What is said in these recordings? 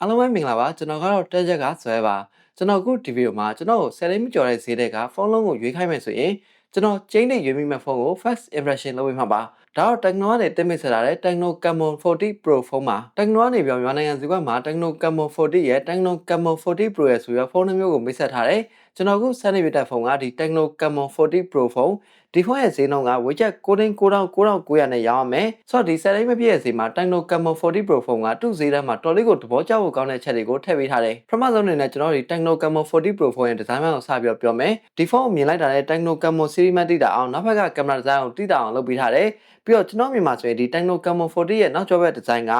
အားလုံးပဲမင်္ဂလာပါကျွန်တော်ကတော့တက်ချက်ကဆွဲပါကျွန်တော်အခုဒီဗီဒီယိုမှာကျွန်တော်10လိမ့်မကျော်တဲ့ဈေးတွေကဖုန်းလုံးကိုရွေးခိုင်းမယ်ဆိုရင်ကျွန်တော်ကျင်းနဲ့ရွေးမိမဲ့ဖုန်းကို first impression လုပ်ပေးမှာပါဒါတော့ Tecno ကနေတင်မိတ်ဆက်လာတဲ့ Tecno Camon 40 Pro ဖုန်းပါ Tecno ကနေပြောမြန်မာနိုင်ငံစီကမှာ Tecno Camon 40ရဲ့ Tecno Camon 40 Pro ရဲ့ဆိုရဖုန်းတစ်မျိုးကိုမိတ်ဆက်ထားတယ်ကျွန်တော်အခုစနေပြတဲ့ဖုန်းကဒီ Tecno Camon 40 Pro ဖုန်းဒီဖုန်းရဲ့ဈေးနှုန်းကဝေချက်9,900နဲ့ရောင်းရမယ်ဆိုတော့ဒီ10လိမ့်မပြည့်ရဲ့ဈေးမှာ Tecno Camon 40 Pro ဖုန်းကသူ့ဈေးတန်းမှာတော်လေးကိုသဘောကျဖို့ကောင်းတဲ့ချက်တွေကိုထည့်ပေးထားတယ်ပထမဆုံးအနေနဲ့ကျွန်တော်ဒီ Tecno Camon 40 Pro ဖုန်းရဲ့ဒီဇိုင်းကိုစပြီးပြောမယ်ဒီဖုန်းကိုမြင်လိုက်တာနဲ့ Tecno Camon series မှတိတာအောင်နောက်ဘက်ကကင်မရာဒီဇိုင်းကိုတိတာအောင်လုပ်ပေးထားတယ်ပြီးတော့ကျွန်တော်မြင်မှာဆိုရင်ဒီ Tecno Camon 40ရဲ့နောက်ကျောဘက်ဒီဇိုင်းက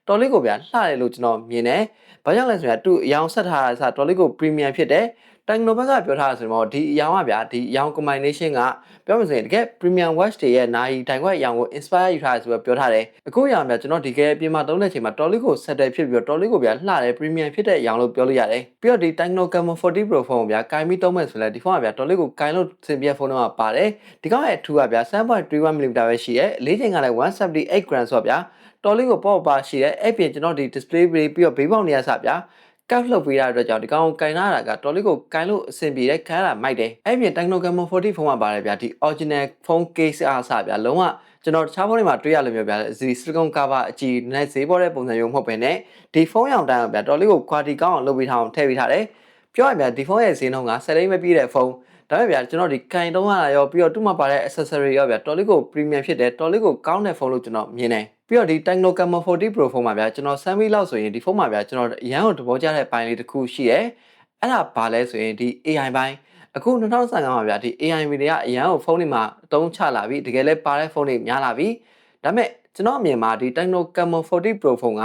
တော်လေးကိုဗျာလှတယ်လို့ကျွန်တော်မြင်တယ်ဘာကြောင့်လဲဆိုရင်သူ့အယောင်ဆက်ထားတာစတော်လေးကို premium ဖြစ်တယ်Tecno ဘက်ကပြောထားဆိုတော့ဒီအယောင်ကဗျာဒီအယောင် combination ကပြောမှဆိုရင်တကယ် premium watch တွေရဲ့နာရီတိုင်ခွက်အယောင်ကို inspire ယူထားတယ်ဆိုတော့ပြောထားတယ်အခုအယောင်ဗျာကျွန်တော်ဒီကဲအပြင်မှာသုံးတဲ့အချိန်မှာတော်လေးကို settle ဖြစ်ပြီးတော့တော်လေးကိုဗျာလှတယ် premium ဖြစ်တဲ့အယောင်လို့ပြောလို့ရတယ်ပြီးတော့ဒီ Tecno Camon 40 Pro ဖုန်းကိုဗျာကင်ပြီးသုံးမယ်ဆိုလဲဒီဖုန်းကဗျာတော်လေးကိုကင်လို့စင်ပြဖုန်းတော့ပါတယ်ဒီကောင်ရဲ့အထူးကဗျာ 7.31mm ပဲရှိရဲအလေးချိန်ကလည်း 178 gram ဆိုတော့ဗျာတော်လေးကိုပေါ့ပါရှိရဲအဲ့ပြင်ကျွန်တော်ဒီ display ပြီးတော့ဘေးပေါက်နေရစဗျာကပ်လှုပ်ပေးရတဲ့အတွက်ကြောင့်ဒီကောင်ကိုကင်လာတာကတော်လေးကိုကင်လို့အဆင်ပြေတဲ့ခန်းလာမိုက်တယ်အဲ့ပြင် Tecno Camon 40 ဖုန်းမှာပါတယ်ဗျာဒီ original phone case အားစဗျာလုံးဝကျွန်တော်တခြားဖုန်းတွေမှာတွေ့ရလို့မျိုးဗျာဒီ silicone cover အကြည့်နဲ့ဈေးပေါ်တဲ့ပုံစံမျိုးမဟုတ်ဘဲနဲ့ဒီဖုန်းရောင်တန်းဗျာတော်လေးကို quality ကောင်းအောင်လုပ်ပေးထားအောင်ထည့်ပေးထားတယ်ပြောရရင်ဗျာဒီဖုန်းရဲ့ဈေးနှုန်းက10လိမ့်မပြည့်တဲ့ဖုန်းဒါပေမဲ့ဗျာကျွန်တော်ဒီကင်တုံးရတာရောပြီးတော့သူ့မှာပါတဲ့ accessory ရောဗျာတော်လေးကို premium ဖြစ်တယ်တော်လေးကိုကောင်းတဲ့ဖုန်းလို့ကျွန်တော်မြင်တယ်ပြီးတော့ဒီ Tecno Camon 40 Pro ဖုန်းမှာဗျာကျွန်တော်စမ်းပြီးလောက်ဆိုရင်ဒီဖုန်းမှာဗျာကျွန်တော်အရန်ကိုသဘောကျတဲ့ပိုင်းလေးတစ်ခုရှိတယ်အဲ့ဒါဘာလဲဆိုရင်ဒီ AI ပိုင်းအခု2025မှာဗျာဒီ AI တွေကအရန်ကိုဖုန်းတွေမှာအသုံးချလာပြီတကယ်လဲပါတဲ့ဖုန်းတွေများလာပြီဒါပေမဲ့ကျွန်တော်အမြင်မှာဒီ Tecno Camon 40 Pro ဖုန်းက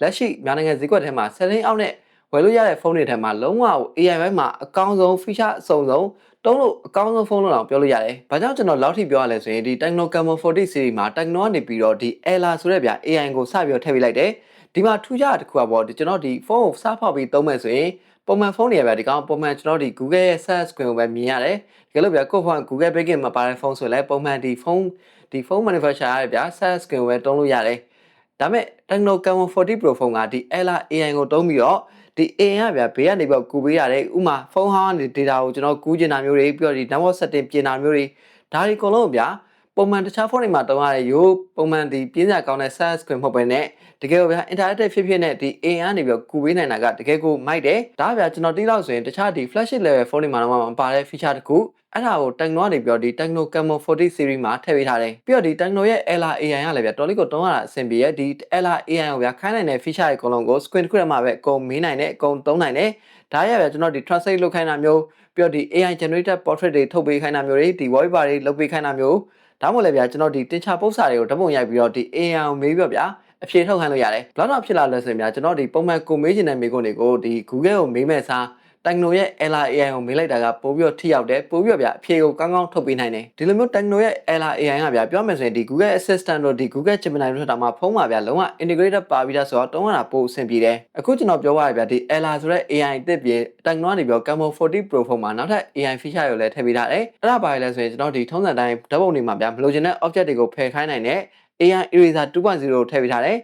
လက်ရှိမြန်မာနိုင်ငံဈေးကွက်ထဲမှာ10သိန်းအောက်နဲ့ဝယ်လို့ရတဲ့ဖုန်းတွေထဲမှာလုံးဝ AI ဘက်မှာအကောင်းဆုံး feature အစုံဆုံးတုံးလို့အကောင်းဆုံးဖုန်းလို့တော့ပြောလို့ရတယ်။ဘာကြောင့်ကျွန်တော်လောက်ထိပြောရလဲဆိုရင်ဒီ Tecno Camon 40 series မှာ Tecno ကနေပြီးတော့ဒီ Ella ဆိုတဲ့ဗျာ AI ကိုစပြီးတော့ထည့်ပေးလိုက်တယ်။ဒီမှာထူးခြားတာတစ်ခုကပေါ့ဒီကျွန်တော်ဒီဖုန်းကိုစဖောက်ပြီးသုံးမယ်ဆိုရင်ပုံမှန်ဖုန်းတွေဗျာဒီကောင်ပုံမှန်ကျွန်တော်ဒီ Google ရဲ့ search screen ကိုပဲမြင်ရတယ်။တကယ်လို့ဗျာကိုယ့်ဖုန်း Google Backend မှာပါတဲ့ဖုန်းဆိုလည်းပုံမှန်ဒီဖုန်း manufacturer ရဲ့ဗျာ search screen ကိုပဲတုံးလို့ရတယ်။ဒါပေမဲ့ Tecno Camon 40 Pro ဖုန်းကဒီ Ella AI ကိုတုံးပြီးတော့ဒီ AI ကဗျာဘေးကနေပြီးတော့ကူပေးရတယ်ဥမာဖုန်းဟောင်းကနေ data ကိုကျွန်တော်ကူးကျင်တာမျိုးတွေပြီးတော့ဒီ network setting ပြင်တာမျိုးတွေဒါတွေအကုန်လုံးဗျာပုံမှန်တခြားဖုန်းတွေမှာတုံးရတဲ့ရိုးပုံမှန်ဒီပြင်းစရာကောင်းတဲ့ search screen မဟုတ်ဘဲနဲ့တကယ်ဗျာ interactive ဖြစ်နဲ့ဒီ AI ကနေပြီးတော့ကူပေးနိုင်တာကတကယ်ကိုမိုက်တယ်ဒါဗျာကျွန်တော်တိလောက်ဆိုရင်တခြားဒီ flagship level ဖုန်းတွေမှာတော့မပါတဲ့ feature တစ်ခုအဲ့ဒါကို Tecno ကနေပြီးတော့ဒီ Tecno Camon 40 series မှာထည့်ပေးထားတယ်ပြီးတော့ဒီ Tecno ရဲ့ Ella AI ကလည်းဗျာတော်လေးကိုတုံးရတာအဆင်ပြေရဲ့ဒီ Ella AI ကိုဗျာခိုင်းနိုင်တဲ့ feature တွေအကုန်လုံးကို screen တစ်ခုထဲမှာပဲအကုန်မေးနိုင်တယ်အကုန်သုံးနိုင်တယ်ဒါရဗျာကျွန်တော်ဒီ translate လုပ်ခိုင်းတာမျိုးပြီးတော့ဒီ AI generated portrait တွေထုတ်ပေးခိုင်းတာမျိုးတွေဒီ wallpaper တွေလုပ်ပေးခိုင်းတာမျိုးဒါမှမဟုတ်လည်းဗျာကျွန်တော်ဒီတင်ချပို့စာတွေကိုဓာတ်ပုံရိုက်ပြီးတော့ဒီ AI ကိုမေးပြီးတော့ဗျာအဖြေထုတ်ခိုင်းလို့ရတယ်ဘလောက်တော့ဖြစ်လာလဲဆိုရင်ဗျာကျွန်တော်ဒီပုံမှန်ကိုမေးချင်တဲ့မေးခွန်းတွေကိုဒီ Google ကိုမေးမဲ့စားTecno ရဲ့ Ella AI ကိုမေးလိုက်တာကပို့ပြီးတော့ထိရောက်တယ်ပို့ပြီးတော့ဗျာအဖြေကိုကောင်းကောင်းထုတ်ပေးနိုင်တယ်ဒီလိုမျိုး Tecno ရဲ့ Ella AI ကဗျာပြောမယ်ဆိုရင်ဒီ Google Assistant တို့ဒီ Google Gemini တို့ထက်မှာဖုန်းမှာဗျာလုံးဝ integrated ပါပြီးသားဆိုတော့တုံးရတာပိုအဆင်ပြေတယ်အခုကျွန်တော်ပြောရဗျာဒီ Ella ဆိုတဲ့ AI အသစ်ပြေ Tecno ကနေပြီးတော့ Camon 40 Pro ဖုန်းမှာနောက်ထပ် AI feature ကိုလည်းထည့်ပေးထားတယ်အဲ့ဒါပါလဲဆိုရင်ကျွန်တော်ဒီထုံးစံတိုင်းဓာတ်ပုံတွေမှာဗျာမလိုချင်တဲ့ object တွေကိုဖယ်ခိုင်းနိုင်တဲ့ AI Eraser 2.0ကိုထည့်ပေးထားတယ်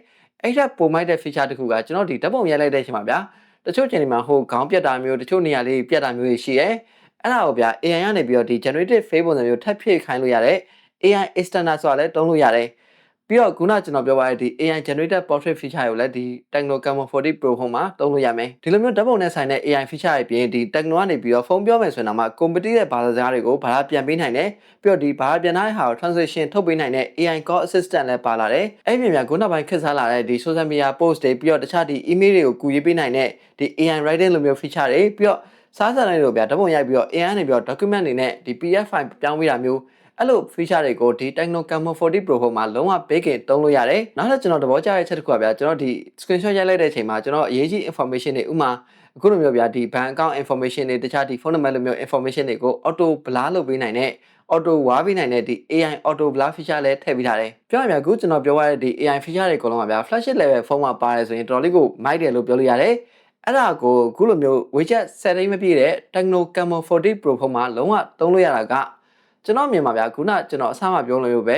အဲ့ဒါပိုမိုက်တဲ့ feature တစ်ခုကကျွန်တော်ဒီဓာတ်ပုံရိုက်လိုက်တဲ့အချိန်မှာဗျာတချို့ချိန်တွေမှာဟိုခေါင်းပြတ်တာမျိုးတချို့နေရာလေးပြတ်တာမျိုးရှိရဲအဲ့ဒါကိုဗျာ AI ကနေပြီးတော့ဒီ generative face ပုံစံမျိုးထပ်ဖြည့်ခိုင်းလို့ရတယ် AI extender ဆိုတာလည်းတုံးလို့ရတယ်ပြီးတော့ခုနကျွန်တော်ပြောပါရတဲ့ဒီ AI generated portrait feature ကိုလည်းဒီ Tecno Camon 40 Pro ဖုန်းမှာတုံးလို့ရမယ်ဒီလိုမျိုးဓာတ်ပုံနဲ့ဆိုင်တဲ့ AI feature ရဲ့ပြင်ဒီ Tecno ကနေပြီးတော့ဖုန်းပြောမယ်ဆိုရင်တော့မှ competitive တဲ့ဘာသာစကားတွေကိုဘာသာပြန်ပေးနိုင်တယ်ပြီးတော့ဒီဘာသာပြန်တဲ့ဟာကို translation ထုတ်ပေးနိုင်တဲ့ AI call assistant လည်းပါလာတယ်အဲ့ပြင်ပြန်ခုနောက်ပိုင်းခက်စားလာတဲ့ဒီ social media post တွေပြီးတော့တခြားဒီ email တွေကိုကူရေးပေးနိုင်တဲ့ဒီ AI writing လိုမျိုး feature တွေပြီးတော့စားစံတိုင်းလိုဗျာဓာတ်ပုံရိုက်ပြီးတော့ AI နဲ့ပြီးတော့ document တွေနဲ့ဒီ PDF file ပြောင်းပေးတာမျိုးအဲ့လို feature တွေကိုဒီ Tecno Camon 40 Pro ဖုန်းမှာလုံးဝဘေးကင်တုံးလို့ရတယ်နောက်ထပ်ကျွန်တော်သဘောကျတဲ့ချက်တစ်ခုကဗျာကျွန်တော်ဒီ screenshot ရိုက်လိုက်တဲ့အချိန်မှာကျွန်တော်အရေးကြီး information တွေဥမာအခုလိုမျိုးဗျာဒီ bank account information တွေတခြားဒီ phone number လိုမျိုး information တွေကို auto blur လုပ်ပေးနိုင်တဲ့ auto ဝါးပေးနိုင်တဲ့ဒီ AI auto blur feature လည်းထည့်ပေးထားတယ်ပြောရရင်အခုကျွန်တော်ပြောရတဲ့ဒီ AI feature တွေအကုန်လုံးကဗျာ flagship level ဖုန်းမှာပါတယ်ဆိုရင်တော်တော်လေးကိုမိုက်တယ်လို့ပြောလို့ရတယ်အဲ့ဒါကိုအခုလိုမျိုး widget setting မပြည့်တဲ့ Tecno Camon 40 Pro ဖုန်းမှာလုံးဝသုံးလို့ရတာကကျွန်တော်မြင်ပါဗျာခုနကျွန်တော်အစမှပြောလို့ပ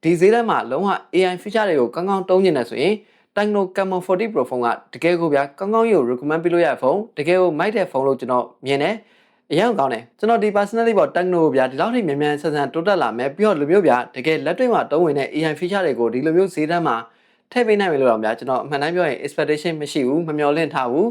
ဲဒီဈေးထဲမှာလုံးဝ AI feature တွေကိုကောင်းကောင်းတုံးနေတယ်ဆိုရင် Techno Camon 40 Pro ဖုန်းကတကယ်ကိုဗျာကောင်းကောင်းကြီးကို recommend ပေးလို့ရတဲ့ဖုန်းတကယ်ကိုမိုက်တဲ့ဖုန်းလို့ကျွန်တော်မြင်တယ်အရင်ကောင်းတယ်ကျွန်တော်ဒီ personally ပေါ့ Techno ကိုဗျာဒီလောက်ထိမြန်မြန်ဆန်ဆန်တိုးတက်လာမယ်ပြီးတော့လူမျိုးဗျာတကယ်လက်တွေ့မှာတုံးဝင်တဲ့ AI feature တွေကိုဒီလိုမျိုးဈေးတန်းမှာထည့်ပေးနိုင်မယ်လို့တော့ဗျာကျွန်တော်အမှန်တမ်းပြောရင် expectation မရှိဘူးမမျှော်လင့်ထားဘူး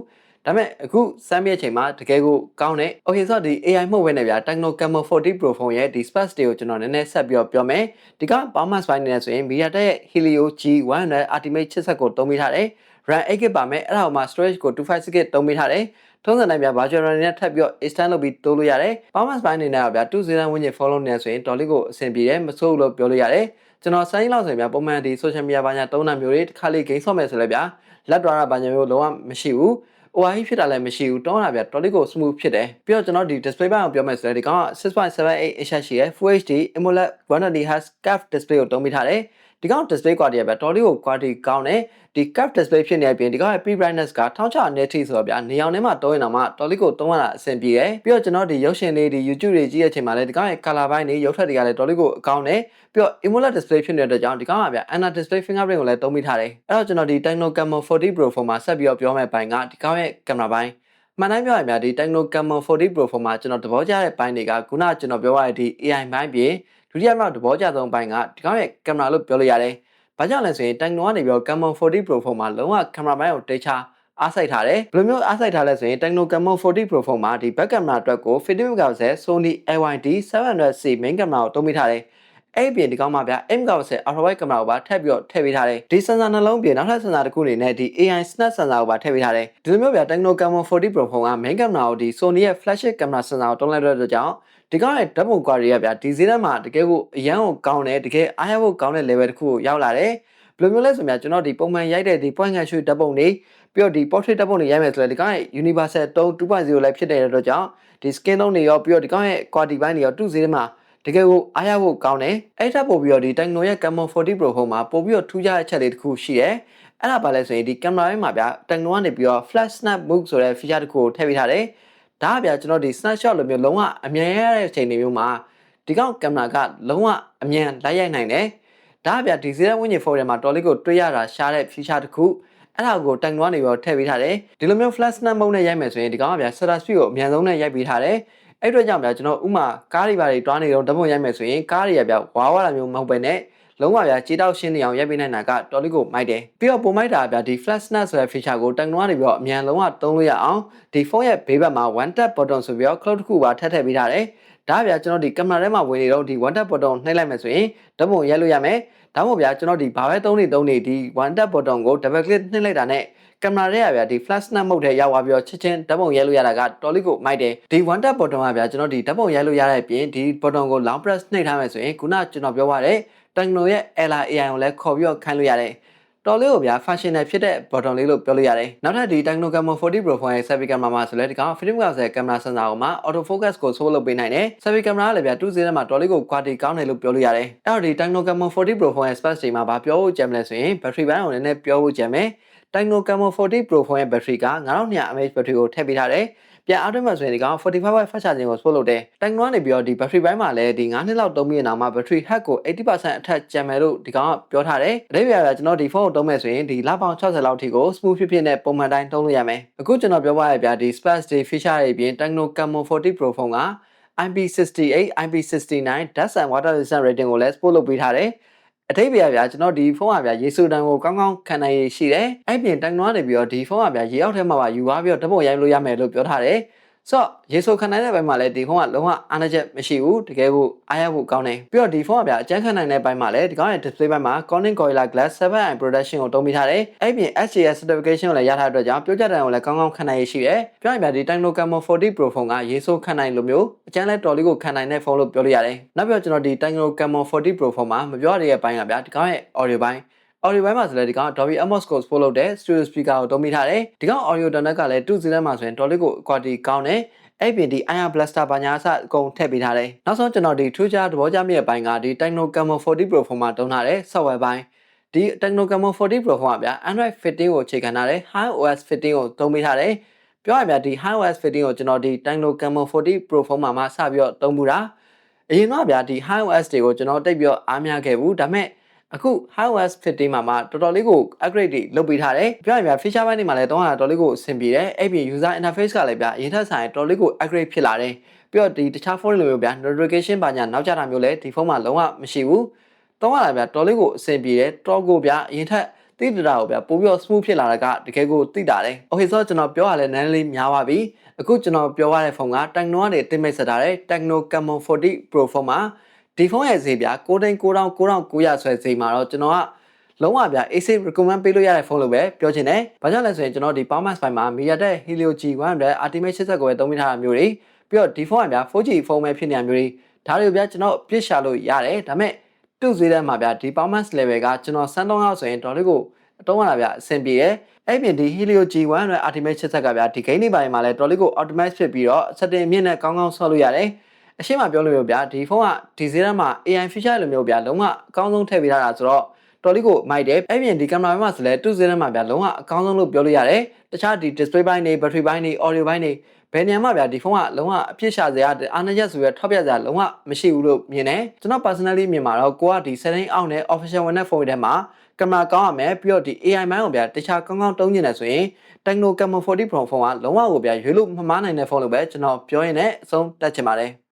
ဒါပေမဲ့အခုစမ်းပြအချိန်မှာတကယ်ကိုကောင်းတယ် okay ဆိုတော့ဒီ AI မှုတ်ဝဲနေဗျာ Techno Camon 40 Pro ဖုန်းရဲ့ဒီ specs တွေကိုကျွန်တော်နည်းနည်းဆက်ပြီးတော့ပြောမယ်ဒီက performance ပိုင်းနေနေဆိုရင် MediaTek ရဲ့ Helio G100 Ultimate chipset ကိုသုံးပေးထားတယ် RAM 8GB ပါမယ်အဲ့ဒါမှ storage ကို 256GB သုံးပေးထားတယ်ထုံးစံတိုင်းဗျာ virtual RAM နဲ့ထပ်ပြီးတော့ extend လုပ်ပြီးတိုးလို့ရတယ် performance ပိုင်းနေနေတော့ဗျာ201ဝန်းကျင် follow နေဆိုရင်တော်လေးကိုအဆင်ပြေတယ်မဆိုးလို့ပြောလို့ရတယ်ကျွန်တော်ဆိုင်လောက်ဆိုရင်ဗျာပုံမှန်ဒီ social media ဘာညာသုံးတာမျိုးတွေတစ်ခါလေး game ဆော့မယ်ဆိုလဲဗျာလက်တော်တာဘာညာမျိုးလုံးဝမရှိဘူး OI ဖြစ်တာလည်းမရှိဘူးတောင်းတာဗျာတော်လေးကို smooth ဖြစ်တယ်ပြီးတော့ကျွန်တော်ဒီ display ဘက်အောင်ပြောမယ်ဆိုရင်ဒီကောင်က 6.78 inch ရှိရယ် Full HD AMOLED 120Hz curved display ကိုသုံးပေးထားတယ်ဒီကောင် display quality ကဗျာတော်လေးကို quality ကောင်းတယ်ဒီ curved display ဖြစ်နေပြင်ဒီကောင်ရဲ့ peak brightness က1600 nit ဆိုတော့ဗျာနေအောင်ထဲမှာသုံးရင်တော့မှတော်လေးကိုသုံးရတာအဆင်ပြေတယ်ပြီးတော့ကျွန်တော်ဒီရုပ်ရှင်လေးဒီ YouTube တွေကြည့်ရတဲ့အချိန်မှာလည်းဒီကောင်ရဲ့ color ဘိုင်းတွေရုပ်ထက်တွေကလည်းတော်လေးကိုအကောင်းတယ်ပြီးတော့ AMOLED display ဖြစ်နေတဲ့အတွက်ကြောင့်ဒီကောင်ကဗျာ Ana display fingerprint ကိုလည်းသုံးပေးထားတယ်အဲ့တော့ကျွန်တော်ဒီ Techno Camon 40 Pro ဖုန်းမှာဆက်ပြီးတော့ပြောမယ့်ဘိုင်းကဒီကောင်ရဲ့ camera ဘိုင်းမှန်တိုင်းပြောရရင်ဗျာဒီ Techno Camon 40 Pro ဖုန်းမှာကျွန်တော်သဘောကျတဲ့ဘိုင်းတွေကခုနကကျွန်တော်ပြောရတဲ့ဒီ AI ဘိုင်းပြင်ဒုတိယမြောက်သဘောကျဆုံးဘိုင်းကဒီကောင်ရဲ့ camera လို့ပြောလို့ရတယ်ဘာကြောင့်လဲဆိုရင် Techno ကနေပြီးတော့ Camon 40 Pro ဖုန်းမှာလုံးဝ camera ဘိုင်းကိုတိတ်ချအားစိုက်ထားတယ်ဘယ်လိုမျိုးအားစိုက်ထားလဲဆိုရင် Techno Camon 40 Pro ဖုန်းမှာဒီ back camera အတွက်ကို 50 megapixel Sony AYD 700C main camera ကိုသုံးပေးထားတယ်အဲ့ပြင်ဒီကောင်းမှာဗျာ M90 ultra wide camera ကိုပါထည့်ပြီးတော့ထည့်ပေးထားတယ်ဒီ sensor နှလုံးပြင်နောက်ထပ် sensor တစ်ခုအနေနဲ့ဒီ AI snap sensor ကိုပါထည့်ပေးထားတယ်ဒီလိုမျိုးဗျာ Techno Camon 40 Pro ဖုန်းက main camera ကိုဒီ Sony ရဲ့ flagship camera sensor ကိုတုံးလိုက်တဲ့အတွက်ကြောင့်ဒီကောင်ရဲ့ဓာတ်ပုံ quality ကဗျာဒီဈေးထဲမှာတကယ်ကိုအရန်ကိုကောင်းတယ်တကယ်အားရဖို့ကောင်းတဲ့ level တစ်ခုကိုရောက်လာတယ်ဘယ်လိုမျိုးလဲဆိုမြကျွန်တော်ဒီပုံမှန်ရိုက်တဲ့ဒီ point and shoot ဓာတ်ပုံတွေပြီးတော့ဒီ portrait ဓာတ်ပုံတွေရိုက်မယ်ဆိုရင်ဒီကောင်ရဲ့ universal tone 2.0 လည်းဖြစ်တဲ့အတွက်ကြောင့်ဒီ skin tone တွေရောပြီးတော့ဒီကောင်ရဲ့ quality ဘိုင်းတွေရောသူ့ဈေးထဲမှာတကယ်ကိုအားရဖို့ကောင်းတယ်အဲ့ထပ်ပို့ပြီးတော့ဒီ Techno ရဲ့ Camon 40 Pro ဖုန်းမှာပို့ပြီးတော့ထူးခြားတဲ့အချက်လေးတစ်ခုရှိတယ်အဲ့ဒါပါလဲဆိုရင်ဒီ camera ရဲ့မှာဗျာ Techno ကနေပြီးတော့ flash snap mode ဆိုတဲ့ feature တစ်ခုကိုထည့်ပေးထားတယ်ဒါကဗျာကျွန်တော်ဒီ snapshot လိုမျိုးလုံးဝအမြန်ရတဲ့အချိန်တွေမျိုးမှာဒီကောင် camera ကလုံးဝအမြန်လိုက်ရိုက်နိုင်တယ်ဒါကဗျာဒီ0ဝန်းကျင် phone ထဲမှာတော်လေးကိုတွေ့ရတာရှားတဲ့ feature တစ်ခုအဲ့ဒါကို Techno ကနေပြီးတော့ထည့်ပေးထားတယ်ဒီလိုမျိုး flash snap mode နဲ့ရိုက်မယ်ဆိုရင်ဒီကောင်ကဗျာ shutter speed ကိုအမြန်ဆုံးနဲ့ရိုက်ပေးထားတယ်အဲ့အတွက်ကြောင့်ဗျာကျွန်တော်ဥမာကားတွေပါတွေတွားနေတော့ဓာတ်ပုံရိုက်မယ်ဆိုရင်ကားတွေကဗျာဝါဝါတာမျိုးမဟုတ်ပဲနဲ့လုံးဝဗျာကြေတောက်ရှင်းနေအောင်ရိုက်ပေးနိုင်တာကတော်လေးကိုမိုက်တယ်ပြီးတော့ပုံမိုက်တာဗျာဒီ flash snap ဆိုတဲ့ feature ကို Techno ကနေပြီးတော့အမြန်လုံးဝသုံးလို့ရအောင်ဒီဖုန်းရဲ့ဘေးဘက်မှာ one tap button ဆိုပြီးတော့ cloud တစ်ခုပါထည့်ပေးထားတယ်ဒါဗျာကျွန်တော်ဒီ camera ထဲမှာဝင်နေတော့ဒီ one tap button နှိပ်လိုက်မယ်ဆိုရင်ဓာတ်ပုံရိုက်လို့ရမယ်ဒါမှမဟုတ်ဗျာကျွန်တော်ဒီဘာပဲသုံးနေဒီ one tap button ကို double click နှိပ်လိုက်တာနဲ့ကင်မရာရဲ့ဗျာဒီ flash snap mode ထဲရောက်သွားပြီးတော့ချက်ချင်းဓာတ်ပုံရိုက်လို့ရတာကတော်လေးကိုမိုက်တယ်ဒီ one tap button ကဗျာကျွန်တော်ဒီဓာတ်ပုံရိုက်လို့ရတဲ့အပြင်ဒီ button ကို long press နှိပ်ထားမယ်ဆိုရင်ခုနကျွန်တော်ပြောရတဲ့ Techno ရဲ့ LR-AI ကိုလည်းခေါ်ပြီးတော့ခိုင်းလို့ရတယ်တော်လေးကိုဗျာ functional ဖြစ်တဲ့ button လေးလို့ပြောလို့ရတယ်နောက်ထပ်ဒီ Techno Camon 40 Pro ဖုန်းရဲ့ selfie camera မှာဆိုလဲဒီကောင် 50 megapixel camera sensor ကိုမှ auto focus ကို solve လုပ်ပေးနိုင်တယ် selfie camera ကလည်းဗျာ2 series မှာတော်လေးကို quality ကောင်းတယ်လို့ပြောလို့ရတယ်အဲ့တော့ဒီ Techno Camon 40 Pro ဖုန်းရဲ့ specs တွေမှာဗာပြောဖို့ကြံမလဲဆိုရင် battery ဘိုင်းကိုလည်းနည်းပြောဖို့ကြံမယ်Techno Camon 40 Pro ဖုန်းရဲ့ battery က 9200 mAh battery ကိုထည့်ပေးထားတယ်ပြန်အားသွင်းမှဆိုရင်ဒီကောင် 45W fast charging ကို support လုပ်တယ် Techno ကနေပြီးတော့ဒီ battery ဘိုင်းမှာလည်းဒီ9နှစ်လောက်သုံးပြီးရင်တော့ battery health ကို 80% အထက်ကျန်မယ်လို့ဒီကောင်ကပြောထားတယ်အဓိပ္ပာယ်ကကျွန်တော်ဒီဖုန်းကိုသုံးမယ်ဆိုရင်ဒီလပေါင်း60လောက်ထိကို smooth ဖြစ်နဲ့ပုံမှန်တိုင်းသုံးလို့ရမယ်အခုကျွန်တော်ပြောပါရဗျာဒီ specs တွေ feature တွေပြင် Techno Camon 40 Pro ဖုန်းက IP68 IP69 dust and water resistant rating ကိုလည်း support လုပ်ပေးထားတယ်အထိပ္ပယ်ဗျာကျွန်တော်ဒီဖုန်းကဗျာရေဆိုးတန်းကိုကောင်းကောင်းခံနိုင်ရရှိတယ်အဲ့ပြင်တိုင်နွားနေပြီးတော့ဒီဖုန်းကဗျာရေအောက်ထဲမှာပါယူသွားပြီးတော့ဓာတ်ပုံရိုက်လို့ရမယ်လို့ပြောထားတယ်ဆိုတော့ရေဆိုးခံနိုင်တဲ့ဘက်မှာလည်းဒီဖုန်းကလုံးဝအားနည်းချက်မရှိဘူးတကယ်ကိုအားရဖို့ကောင်းတယ်ပြီးတော့ဒီဖုန်းကဗျာအကျန်းခံနိုင်တဲ့ဘက်မှာလည်းဒီကောင်ရဲ့ display ဘက်မှာ Corning Gorilla Glass 7i protection ကိုတုံးပေးထားတယ်အဲ့ပြင် SGS certification ကိုလည်းရထားတဲ့အတွက်ကြောင့်ပြောကြတဲ့ကိုလည်းကောင်းကောင်းခံနိုင်ရရှိတယ်ပြောရင်ဗျာဒီ Techno Camon 40 Pro ဖုန်းကရေဆိုးခံနိုင်လို့မျိုးအကျန်းလဲတော်လေးကိုခံနိုင်တဲ့ဖုန်းလို့ပြောလို့ရတယ်နောက်ပြီးတော့ကျွန်တော်ဒီ Techno Camon 40 Pro ဖုန်းမှာမပြောရတဲ့ဘိုင်းကဗျာဒီကောင်ရဲ့ audio ဘိုင်းaudio ဘိုင်းမှာဆိုလဲဒီကောင် Dolby Atmos ကို support လုပ်တဲ့ stereo speaker ကိုတုံးပေးထားတယ်ဒီကောင် audio download ကလည်း2.0မှာဆိုရင်တော်လေးကို quality ကောင်းတယ်အဲ့ပြင်ဒီ IR Blaster ဘာညာအစအကုန်ထည့်ပေးထားတယ်နောက်ဆုံးကျွန်တော်ဒီထူးခြားသဘောကျမိတဲ့ဘိုင်းကဒီ Techno Camon 40 Pro ဖုန်းမှာတုံးထားတဲ့ software ဘိုင်းဒီ Techno Camon 40 Pro ဖုန်းကဗျာ Android 15ကိုအခြေခံထားတဲ့ iOS 15ကိုသုံးပေးထားတယ်ပြောရရင်ဗျာဒီ iOS 15ကိုကျွန်တော်ဒီ Techno Camon 40 Pro ဖုန်းမှာမှစပြီးတော့သုံးမှုတာအရင်တော့ဗျာဒီ iOS တွေကိုကျွန်တော်တိတ်ပြီးတော့အားမရခဲ့ဘူးဒါပေမဲ့ အခု iOS 15မှာတော်တော်လေးကို upgrade တွေလုပ်ပေးထားတယ်ပြောရင်ဗျာ feature ပိုင်းတွေမှာလည်းတော့တော်တော်လေးကိုအဆင်ပြေတယ်အဲ့ပြင် user interface ကလည်းဗျာအရင်ထက်ဆိုင်တော်တော်လေးကို upgrade ဖြစ်လာတယ်ပြီးတော့ဒီတခြား phone တွေလိုမျိုးဗျာ notification ဘာညာနောက်ကျတာမျိုးလည်းဒီဖုန်းမှာလုံးဝမရှိဘူးတော့ရတာဗျာတော်လေးကိုအဆင်ပြေတယ်တော်ကိုဗျာအရင်ထက်တိတတာကိုဗျာပို့ပြီးတော့ smooth ဖြစ်လာတာကတကယ်ကိုသိတာတယ် okay ဆိုတော့ကျွန်တော်ပြောရလဲနည်းနည်းလေးများပါပြီအခုကျွန်တော်ပြောရတဲ့ဖုန်းက Tecno ကနေတင်မိတ်ဆက်ထားတဲ့ Tecno Camon 40 Pro ဖုန်းမှာဒီဖုန်းရဲ့ဈေးဗျာ9,9900ဆွဲဈေးမှာတော့ကျွန်တော်ကလုံးဝဗျာ AC recommend ပေးလို့ရတဲ့ဖုန်းလို့ပဲပြောချင်တယ်။ဘာကြောင့်လဲဆိုရင်ကျွန်တော်ဒီ Powermax ပိုင်းမှာ MediaTek Helio G100 Ultimate 89ကိုပဲသုံးမိထားတာမျိုးတွေပြီးတော့ဒီဖုန်းကဗျာ 4G ဖုန်းပဲဖြစ်နေတာမျိုးတွေဒါတွေကိုဗျာကျွန်တော်ပြစ်ရှာလို့ရတယ်ဒါပေမဲ့သူ့ဈေးထဲမှာဗျာဒီ Powermax level ကကျွန်တော်စမ်း3ရောက်ဆိုရင်တော်လေးကိုအတုံးရတာဗျာအဆင်ပြေတယ်။အဲ့ပြင်ဒီ Helio G100 Ultimate 89ကဗျာဒီ game တွေပိုင်းမှာလည်းတော်လေးကို optimize ဖြစ်ပြီးတော့ setting အမြင့်နဲ့ကောင်းကောင်းဆော့လို့ရတယ်။အရှိမပြောလို့မျိုးဗျာဒီဖုန်းကဒီဈေးထဲမှာ AI feature လိုမျိုးဗျာလုံးဝအကောင်းဆုံးထည့်ပေးထားတာဆိုတော့တော်လေးကိုမိုက်တယ်အဲ့ပြင်ဒီကင်မရာဘက်မှာဆိုလဲသူ့ဈေးထဲမှာဗျာလုံးဝအကောင်းဆုံးလို့ပြောလို့ရတယ်တခြားဒီ display ဘိုင်းတွေ battery ဘိုင်းတွေ audio ဘိုင်းတွေဘယ်နေရာမှာဗျာဒီဖုန်းကလုံးဝအပြည့်ရှာစရာအားနည်းချက်ဆိုရထောက်ပြစရာလုံးဝမရှိဘူးလို့မြင်တယ်ကျွန်တော် personally မြင်မှာတော့ကိုကဒီ setting အောက်နဲ့ official ဝင်တဲ့ဖုန်းတွေထဲမှာကင်မရာကောင်းရမယ်ပြီးတော့ဒီ AI ဘိုင်းကိုဗျာတခြားကောင်းကောင်းတုံးနေတယ်ဆိုရင် Tecno Camon 40 Pro ဖုန်းကလုံးဝကိုဗျာရွေးလို့မမားနိုင်တဲ့ဖုန်းလို့ပဲကျွန်တော်ပြောရင်လည်းအဆုံးတက်ချင်ပါတယ်